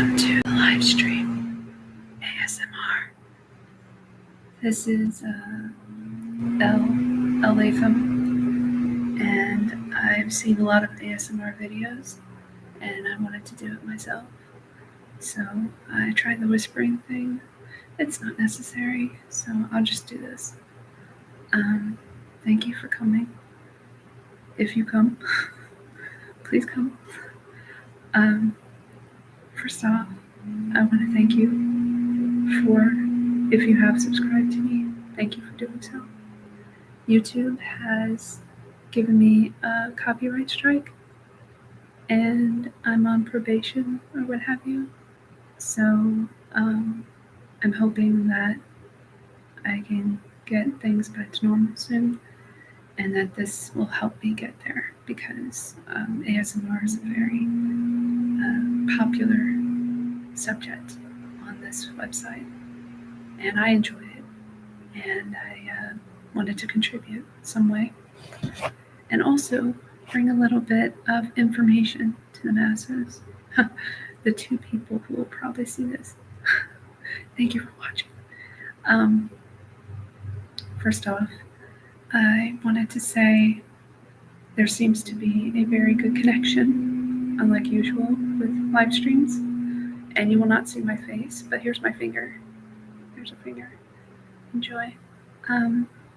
Welcome to the live stream ASMR. This is Elle and I've seen a lot of ASMR videos, and I wanted to do it myself. So I tried the whispering thing. It's not necessary, so I'll just do this. Thank you for coming. If you come, please come. First off, I want to thank you for, if you have subscribed to me, thank you for doing so. YouTube has given me a copyright strike, and I'm on probation or what have you. So I'm hoping that I can get things back to normal soon, and that this will help me get there, because ASMR is a very popular subject on this website, and I enjoy it, and I wanted to contribute some way, and also bring a little bit of information to the masses. The two people who will probably see this. Thank you for watching. First off, I wanted to say there seems to be a very good connection, unlike usual with live streams, and you will not see my face, but here's my finger. There's a finger. Enjoy.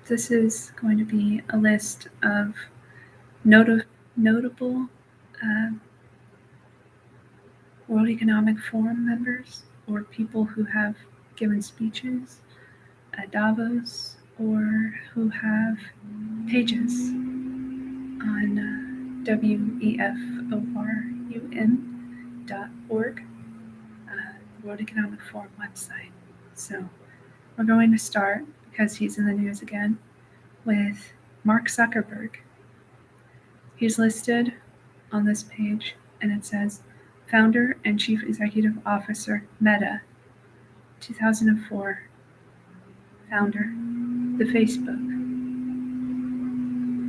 This is going to be a list of notable World Economic Forum members, or people who have given speeches at Davos, or who have pages on weforun.org, World Economic Forum website. So we're going to start, because he's in the news again, with Mark Zuckerberg. He's listed on this page, and it says, Founder and Chief Executive Officer, Meta, 2004. Founder, the Facebook.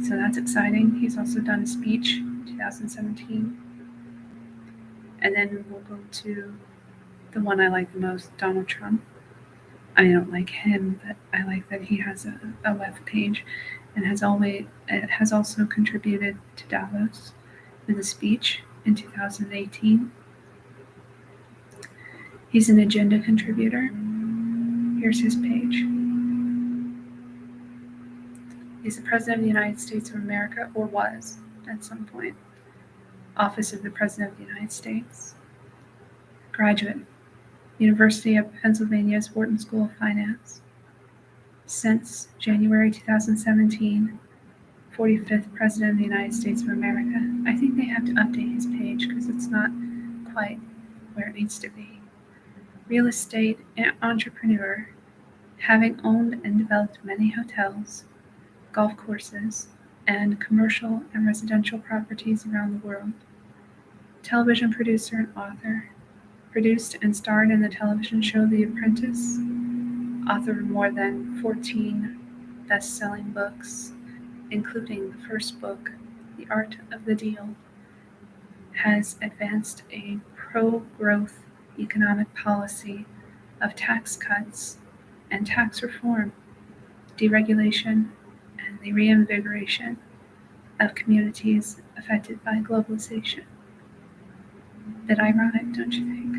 So that's exciting. He's also done a speech in 2017. And then we'll go to the one I like the most, Donald Trump. I don't like him, but I like that he has a web page, and has also contributed to Davos with a speech in 2018. He's an agenda contributor. Here's his page. He's the President of the United States of America, or was at some point. Office of the President of the United States. Graduate, University of Pennsylvania's Wharton School of Finance. Since January 2017, 45th President of the United States of America. I think they have to update his page because it's not quite where it needs to be. Real estate entrepreneur, having owned and developed many hotels, golf courses, and commercial and residential properties around the world. Television producer and author, produced and starred in the television show The Apprentice, author of more than 14 best-selling books, including the first book, The Art of the Deal, has advanced a pro-growth economic policy of tax cuts and tax reform, deregulation, and the reinvigoration of communities affected by globalization. Bit ironic, don't you think?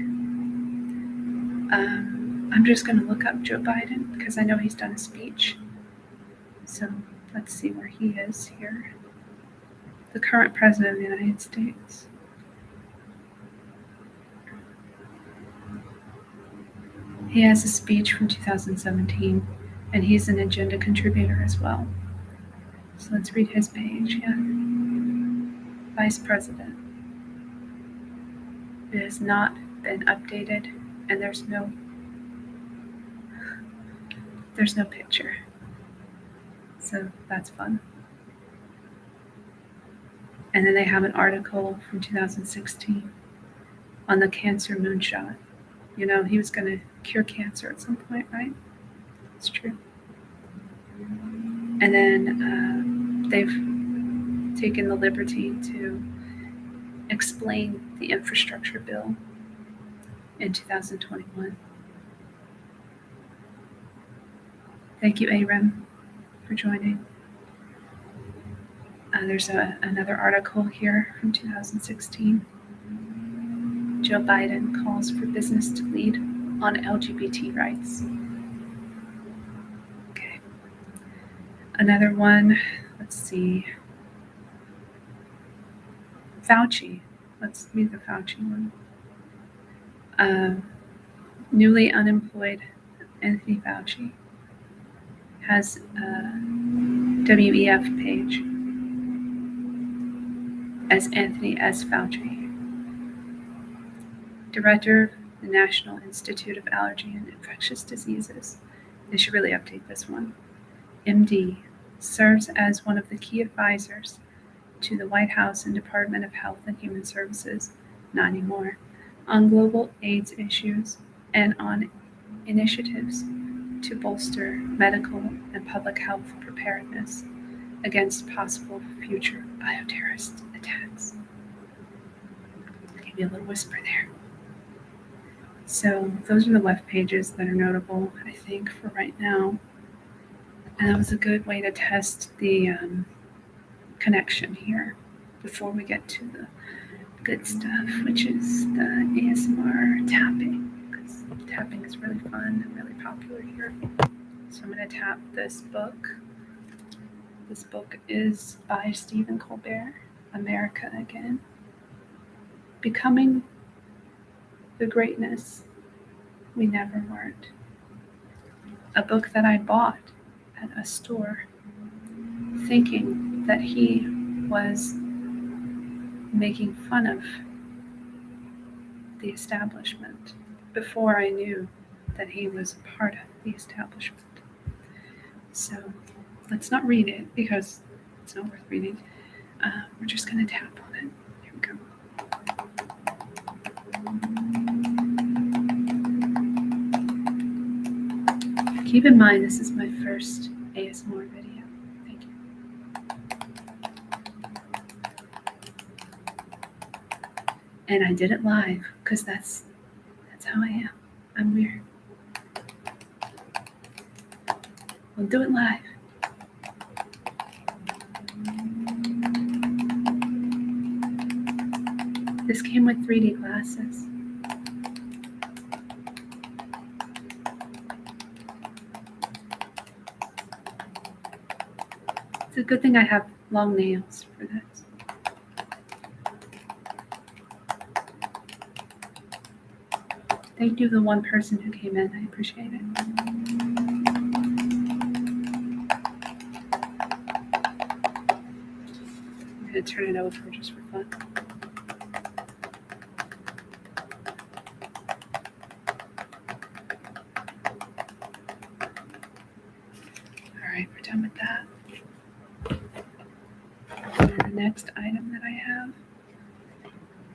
I'm just going to look up Joe Biden, because I know he's done a speech. So let's see where he is here. The current President of the United States. He has a speech from 2017, and he's an agenda contributor as well. So let's read his page. Yeah. Vice President. It has not been updated, and there's no picture. So that's fun. And then they have an article from 2016 on the cancer moonshot. You know, he was going to cure cancer at some point, right? It's true. And then they've taken the liberty to explain the infrastructure bill in 2021. Thank you, Aram, for joining. There's another article here from 2016. Joe Biden calls for business to lead on LGBT rights. Okay. Another one, let's see. Fauci. Let's read the Fauci one. Newly unemployed Anthony Fauci has a WEF page as Anthony S. Fauci, Director of the National Institute of Allergy and Infectious Diseases. They should really update this one. MD serves as one of the key advisors to the White House and Department of Health and Human Services, not anymore, on global AIDS issues and on initiatives to bolster medical and public health preparedness against possible future bioterrorist attacks. I'll give you a little whisper there. So those are the web pages that are notable, I think, for right now. And that was a good way to test the connection here before we get to the good stuff, which is the ASMR tapping, because tapping is really fun and really popular here. So I'm going to tap this book. This book is by Stephen Colbert, America Again. Becoming the Greatness We Never Weren't. A book that I bought at a store thinking that he was making fun of the establishment before I knew that he was part of the establishment. So let's not read it because it's not worth reading. We're just going to tap on it. Here we go. Keep in mind, this is my first ASMR video. Thank you. And I did it live because that's how I am. I'm weird. We'll do it live. This came with 3D glasses. It's a good thing I have long nails for this. Thank you to the one person who came in. I appreciate it. I'm going to turn it over just for fun. All right, we're done with that. And the next item that I have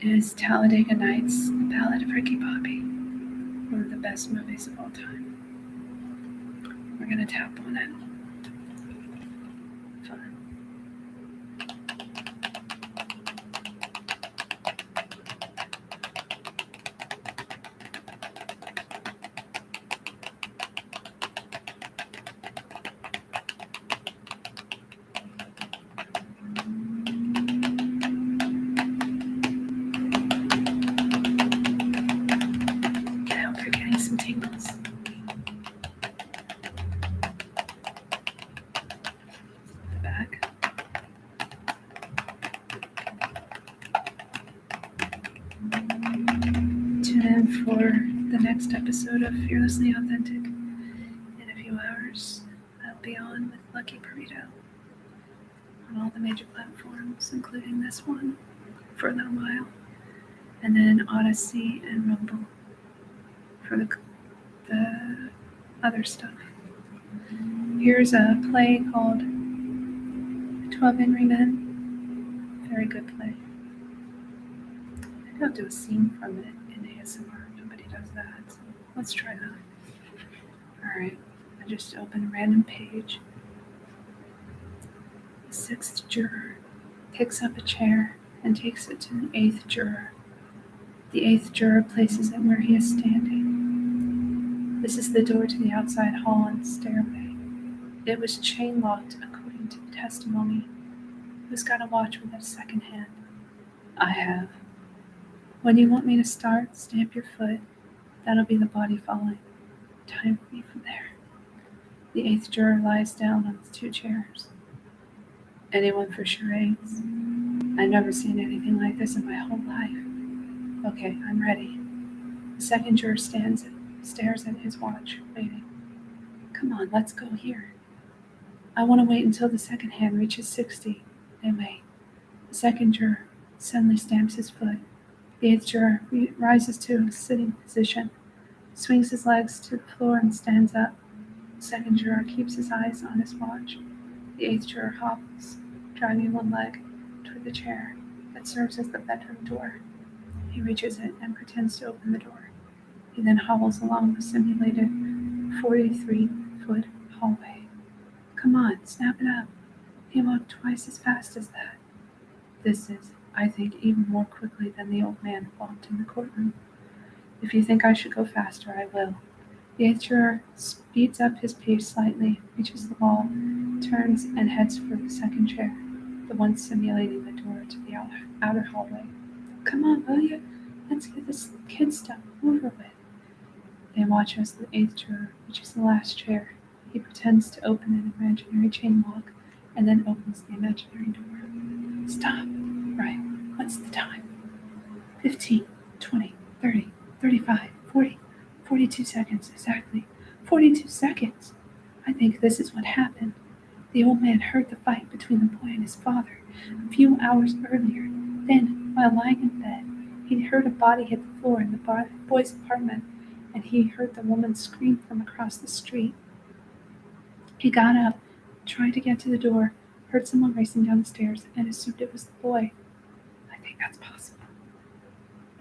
is Talladega Nights, The Ballad of Ricky Bobby. One of the best movies of all time. We're going to tap on it. Fun. Some tingles. The back. Tune in for the next episode of Fearlessly Authentic. In a few hours, I'll be on with Lucky Burrito on all the major platforms, including this one, for a little while, and then Odyssey and Rumble for the other stuff. Here's a play called 12 Angry Men. Very good play. Maybe I'll do a scene from it in ASMR. Nobody does that. So let's try that. Alright, I just opened a random page. The 6th juror picks up a chair and takes it to the 8th juror. The 8th juror places it where he is standing. This is the door to the outside hall and stairway. It was chain locked according to the testimony. Who's got a watch with a second hand? I have. When you want me to start, stamp your foot. That'll be the body falling. Time for me from there. The 8th juror lies down on the 2 chairs. Anyone for charades? I've never seen anything like this in my whole life. Okay, I'm ready. The 2nd juror stares at his watch, waiting. Come on, let's go here. I want to wait until the second hand reaches 60. They wait. The 2nd juror suddenly stamps his foot. The 8th juror rises to a sitting position, swings his legs to the floor and stands up. The 2nd juror keeps his eyes on his watch. The 8th juror hobbles, dragging one leg toward the chair that serves as the bedroom door. He reaches it and pretends to open the door. He then hobbles along the simulated 43-foot hallway. Come on, snap it up. He walked twice as fast as that. This is, I think, even more quickly than the old man walked in the courtroom. If you think I should go faster, I will. The 8th juror speeds up his pace slightly, reaches the wall, turns, and heads for the 2nd chair, the one simulating the door to the outer hallway. Come on, will you? Let's get this kid stuff over with. They watch as the 8th juror reaches the last chair. He pretends to open an imaginary chain lock and then opens the imaginary door. Stop. Right. What's the time? 15, 20, 30, 35, 40, 42 seconds exactly. 42 seconds. I think this is what happened. The old man heard the fight between the boy and his father a few hours earlier. Then, while lying in bed, he heard a body hit the floor in the boy's apartment, and he heard the woman scream from across the street. He got up, tried to get to the door, heard someone racing down the stairs, and assumed it was the boy. I think that's possible.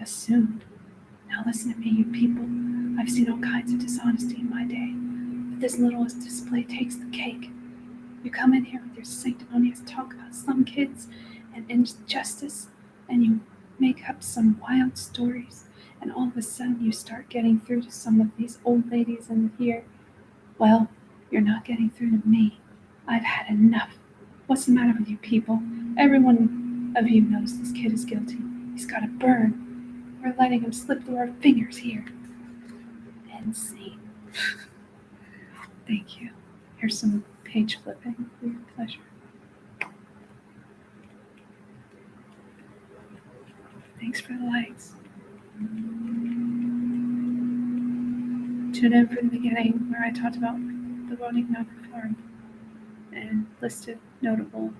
Assumed. Now listen to me, you people. I've seen all kinds of dishonesty in my day, but this littlest display takes the cake. You come in here with your sanctimonious talk about some kids and injustice, and you make up some wild stories, and all of a sudden you start getting through to some of these old ladies in here. Well, you're not getting through to me. I've had enough. What's the matter with you people? Every one of you knows this kid is guilty. He's got to burn. We're letting him slip through our fingers here. End scene. Thank you. Here's some page flipping for your pleasure. Thanks for the likes. Tune in for the beginning where I talked about the voting not reform and listed notable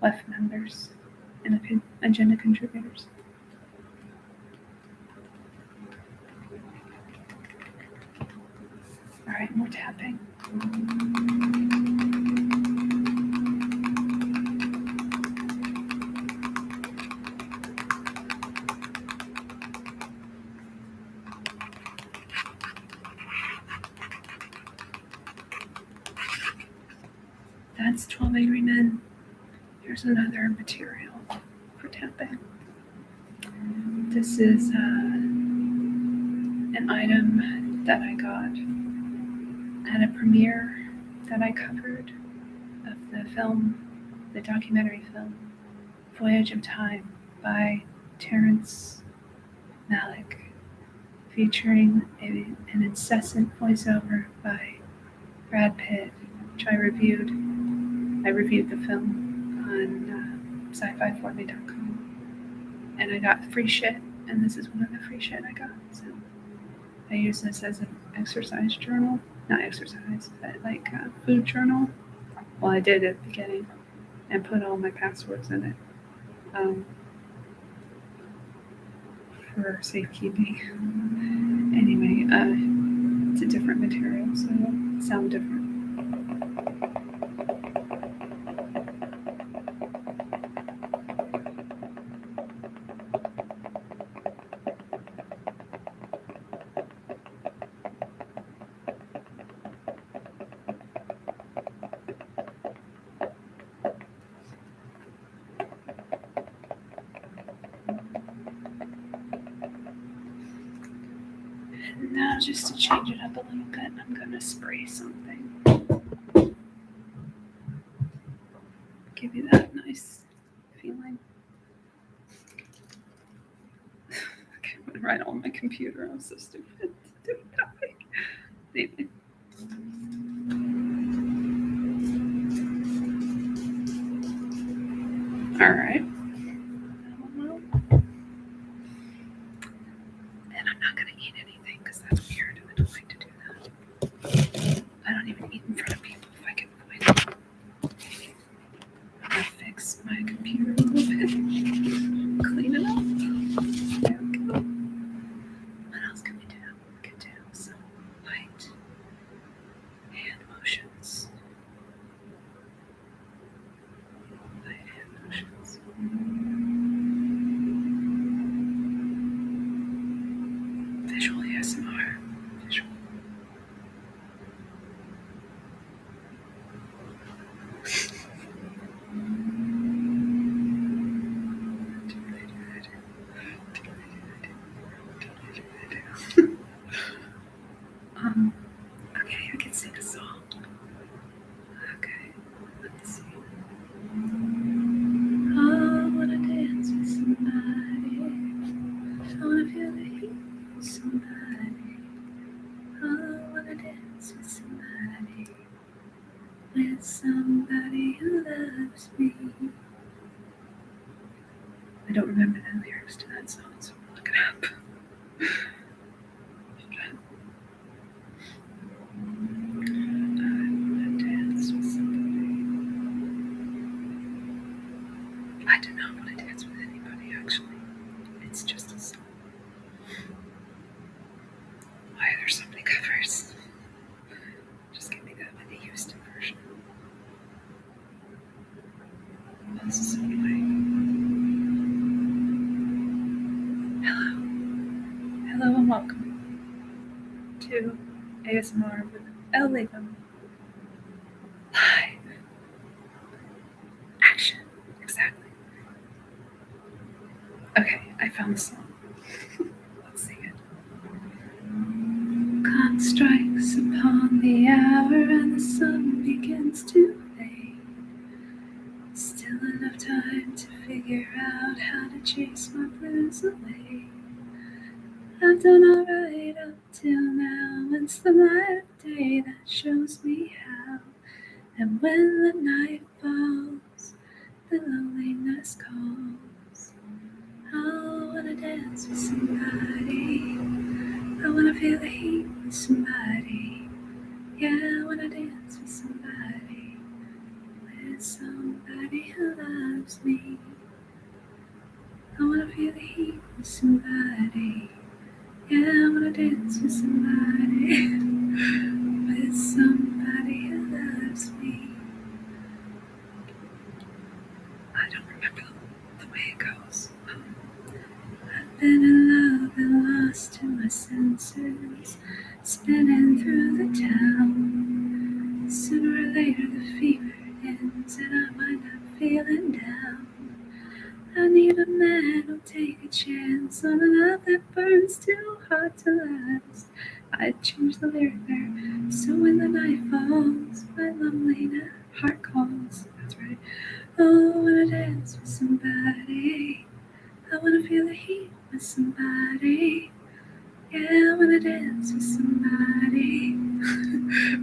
left members and agenda contributors. All right, more tapping. That's 12 Angry Men. Here's another material for tapping. This is an item that I got at a premiere that I covered of the film, the documentary film, Voyage of Time by Terrence Malick, featuring an incessant voiceover by Brad Pitt, which I reviewed. I reviewed the film on sci-fi4me.com, and I got free shit, and this is one of the free shit I got. So I use this as an exercise journal. Not exercise, but like a food journal. Well, I did at the beginning and put all my passwords in it for safekeeping. Anyway, it's a different material, so it'll sound different. Now, just to change it up a little bit, I'm going to spray something. Give you that nice feeling. Okay, I'm going to write on my computer. I'm so stupid to do it that way. Anyway. All right. And I'm not going to eat anything because that's weird. I don't like to do that. I don't even eat in front of people if I can avoid it. I'm going to fix my computer a little bit. Clean it up. There we go. What else can we do? We can do some light hand motions. Light hand motions. Visual ASMR. Visual. Okay, I can sing a song. Okay, let's see. I wanna dance with somebody. I wanna feel the heat with somebody. I wanna dance with somebody. With somebody who loves me. I don't remember the lyrics to that song, so I'll look it up. I do not want to dance with anybody, actually. It's just a song. Why are there so many covers? Just give me the Houston version. This is so annoying. Hello and welcome to ASMR with Elle. Live. Action. Exactly. Okay, I found the song. Let's sing it. Clock strikes upon the hour and the sun begins to fade. Still enough time to figure out how to chase my blues away. I've done alright up till now. It's the light of day that shows me how. And when the night falls, the loneliness calls. I wanna dance with somebody. I wanna feel the heat with somebody. Yeah, I wanna dance with somebody. With somebody who loves me. I wanna feel the heat with somebody. Yeah, I wanna dance with somebody. With somebody who loves me. I don't remember the way it goes. I've been in love and lost to my senses, spinning through the town. Sooner or later the fever ends and I might not feeling down. I need a man who'll take a chance on a love that burns too hard to last. I'd change the lyric there, so when the night falls, my lonely heart calls. That's right. Oh, I wanna dance with somebody. I wanna feel the heat with somebody. Yeah, I wanna dance with somebody.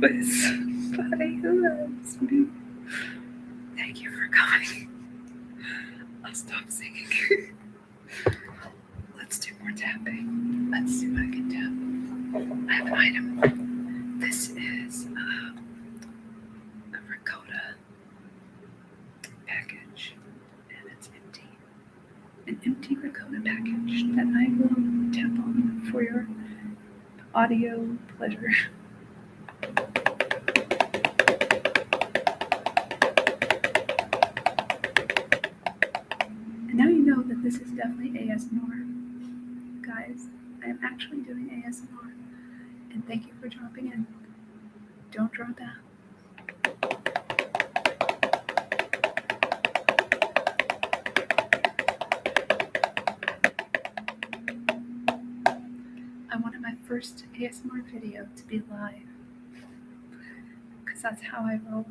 With somebody who loves me. Thank you for coming. I'll stop singing. Let's do more tapping. Let's see what I can tap. I have an item. This is a ricotta package, and it's empty. An empty ricotta package that I will tap on for your audio pleasure. And now you know that this is definitely ASMR. Guys, I am actually doing ASMR. And thank you for dropping in. Don't drop out. One of my first ASMR video to be live, because that's how I roll.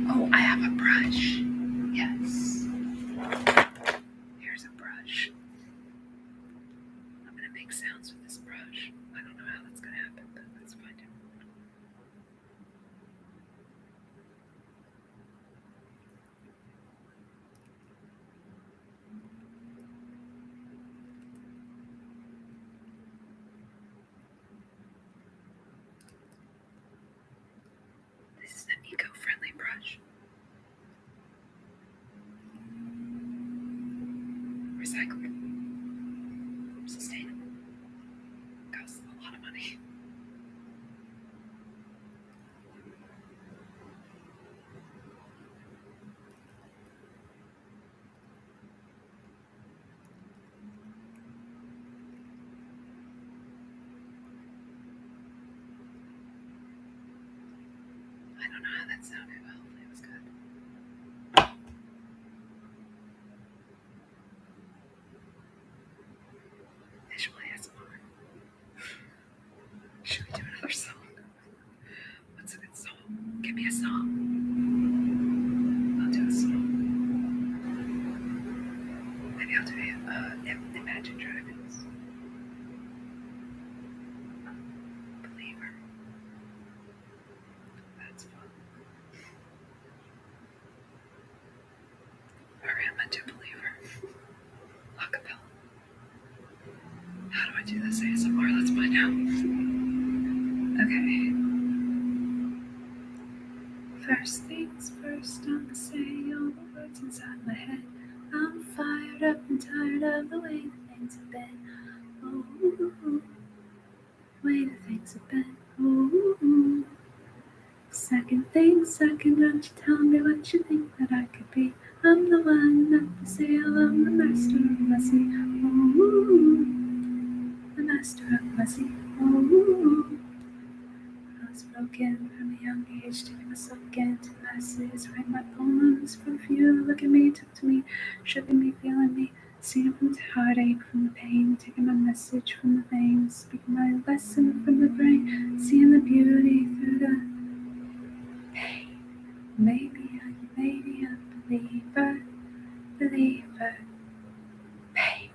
Oh, I have a brush. Yes. Here's a brush. I'm going to make sounds with this brush. I don't know how that's going to happen, but let's find out. This is an eco-friendly brush. Recycled. Sustainable. Costs a lot of money. I don't know how that sounded, but hopefully it was good. Visual ASMR. Should we do another song? What's a good song? Give me a song. I'll do a song. Maybe I'll do Imagine Dragons. Believer. That's fun. Alright, I'm gonna do Believer. Acapella. How do I do this ASMR? Let's find out. Okay. First things first, I'ma say all the words inside my head. I'm fired up and tired of the way that things have been. Oh, way that things have been. Oh, second thing, second, don't you tell me what you think that I could be. I'm the one at the sail, I'm the master of my sea. Oh, the master of my sea. Oh, I was broken from a young age, taking myself again to the masses. Write my poems for a few. Look at me, talk to me, showing me, feeling me. Singing from the heartache, from the pain, taking my message from the veins, speaking my lesson from the brain, seeing the beauty through the pain. Maybe a believer, believer. Pain,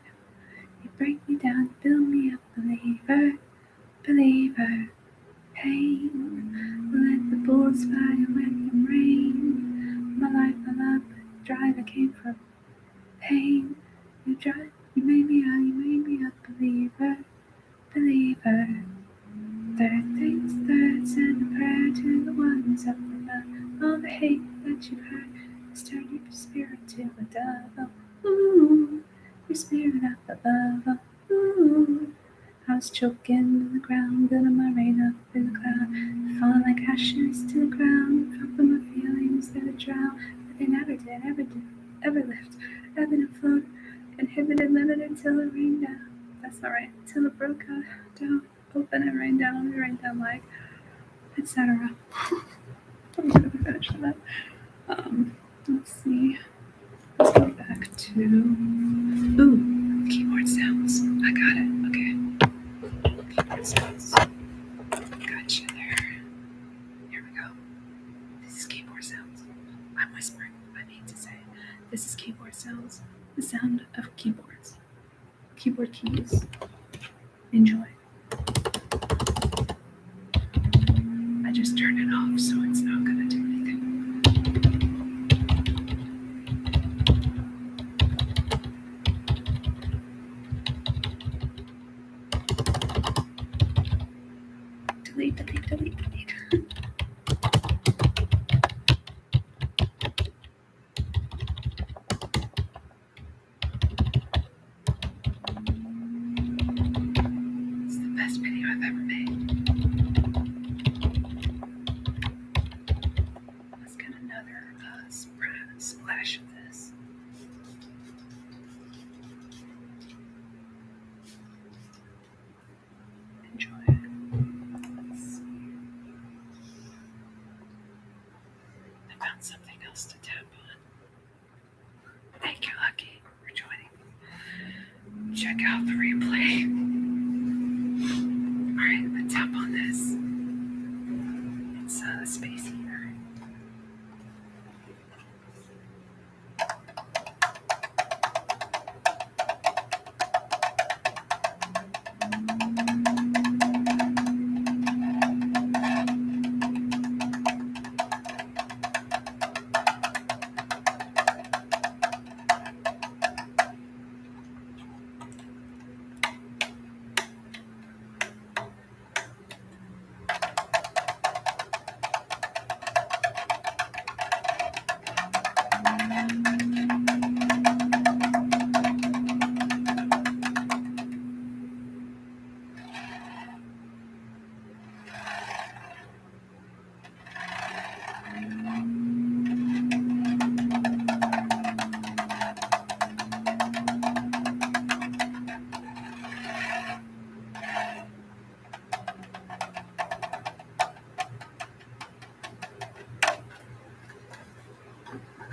you break me down, you build me up, believer, believer. Pain, let the bullets fly and let them rain. My life, my love, the drive I came from. Pain, you made me a believer, believer. Third things third, send a prayer to the ones up above. All the hate that you've heard has turned your spirit to a dove. Oh, ooh, your spirit up above. Oh, ooh. I was choking to the ground, building my rain up in the cloud, falling like ashes to the ground, felt my feelings that would drown, but they never did, ever lift, ebbing and flowed, inhibited, limited until it rained down. That's not right, till it broke out, down, open and rained down like, etc. I'm gonna finish that. Let's see. Let's go back to keyboard sounds. I got it. Okay. Keyboard sounds. Gotcha there. Here we go. This is keyboard sounds. I'm whispering. I mean to say. This is keyboard sounds. The sound of keyboards. Keyboard keys. Enjoy. I just turned it off, so it's not gonna do anything. Delete. It's the best video I've ever made. Let's get another splash of this. Enjoy it. Let's see. the replay. Alright, I'm gonna tap on this. It's a space heater.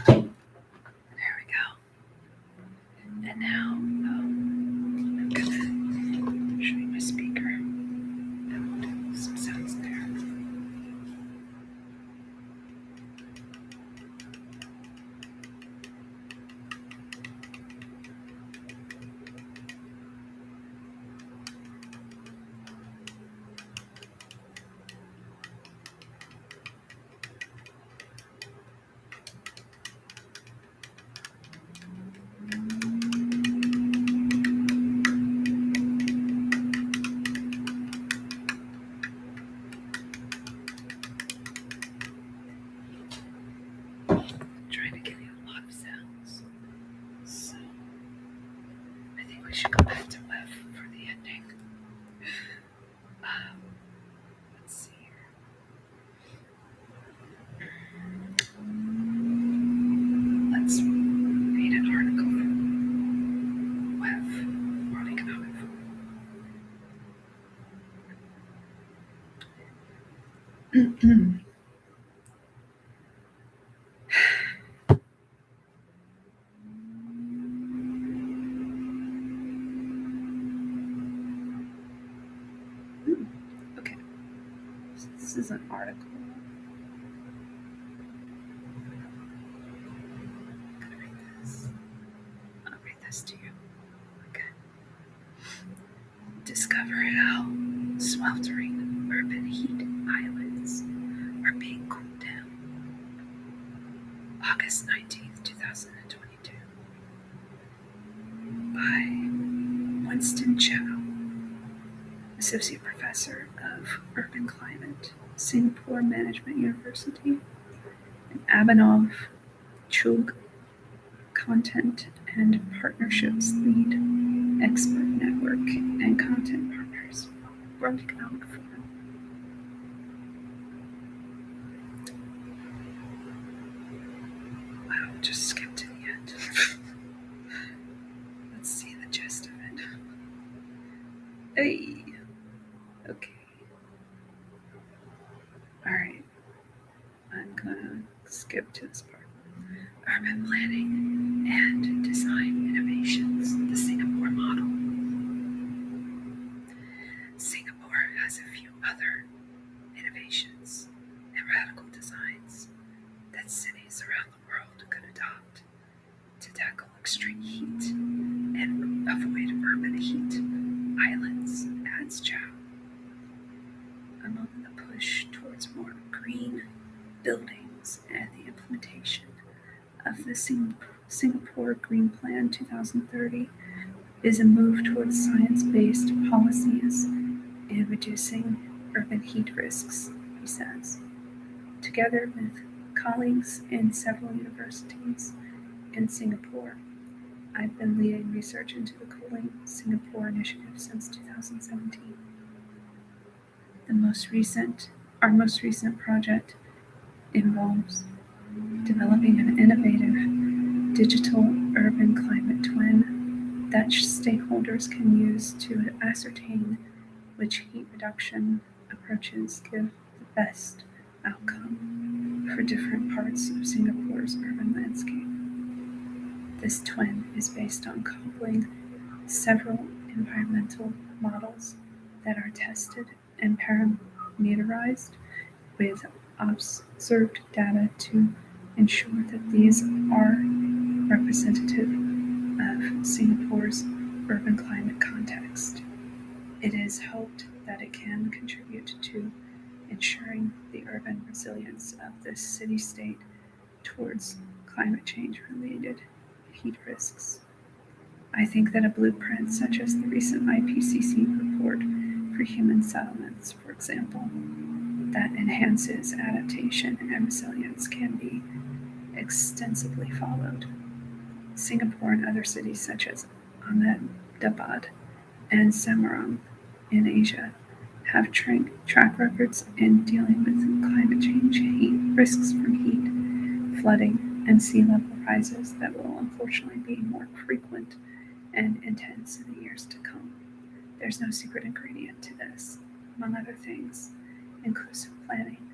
There we go. And now, I'm gonna show you my speaker. And we'll do some sounds there. Trying to give you a lot of sounds. So I think we should go back to Web for the ending. Let's see here. Let's read an article from Web, World Economic Forum. Okay, so this is an article. I'm gonna read this. I'll read this to you. Okay. Discover how sweltering urban heat islands are being cooled down. August 19th, 2022. By Winston Chow, Associate Professor of Urban Climate, Singapore Management University, and Abhinav Chugh, Content and Partnerships Lead, Expert Network and Content Partners, World Economic Forum. Wow, just skip to the end. Let's see the gist of it. Hey. Okay. Alright. I'm gonna skip to this part. Urban planning and design innovations, the Singapore model. Singapore has a few other innovations and radical designs that cities around the world could adopt to tackle extreme heat and avoid urban heat islands, adds Chow. Among the push towards more green buildings and the implementation of the Singapore Green Plan 2030 is a move towards science-based policies in reducing urban heat risks, he says. Together with colleagues in several universities in Singapore, I've been leading research into the Cooling Singapore initiative since 2017. Our most recent project involves developing an innovative digital urban climate twin that stakeholders can use to ascertain which heat reduction approaches give the best outcome for different parts of Singapore's urban landscape. This twin is based on coupling several environmental models that are tested and parameterized with observed data to ensure that these are representative of Singapore's urban climate context. It is hoped that it can contribute to ensuring the urban resilience of this city state towards climate change related heat risks. I think that a blueprint such as the recent IPCC report for human settlements, for example, that enhances adaptation and resilience can be extensively followed. Singapore and other cities such as Ahmedabad and Semarang in Asia have track records in dealing with climate change, heat risks from heat, flooding, and sea level rises that will unfortunately be more frequent and intense in the years to come. There's no secret ingredient to this. Among other things, inclusive planning,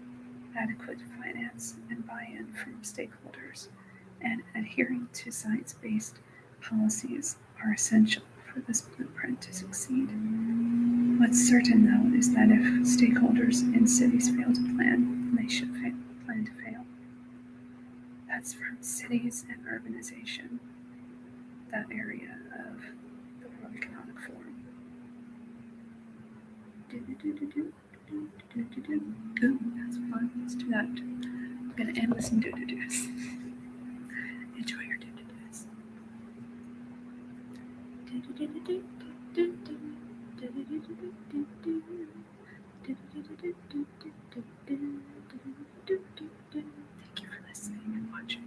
adequate finance and buy-in from stakeholders, and adhering to science-based policies are essential for this blueprint to succeed. What's certain, though, is that if stakeholders in cities fail to plan, they should plan to fail. That's from cities and urbanization, that area of the World Economic Forum. Ooh, that's fun. Let's do that. I'm going to end with some doo-doo-doos. Enjoy your doo-doo-doos. Thank you for listening and watching.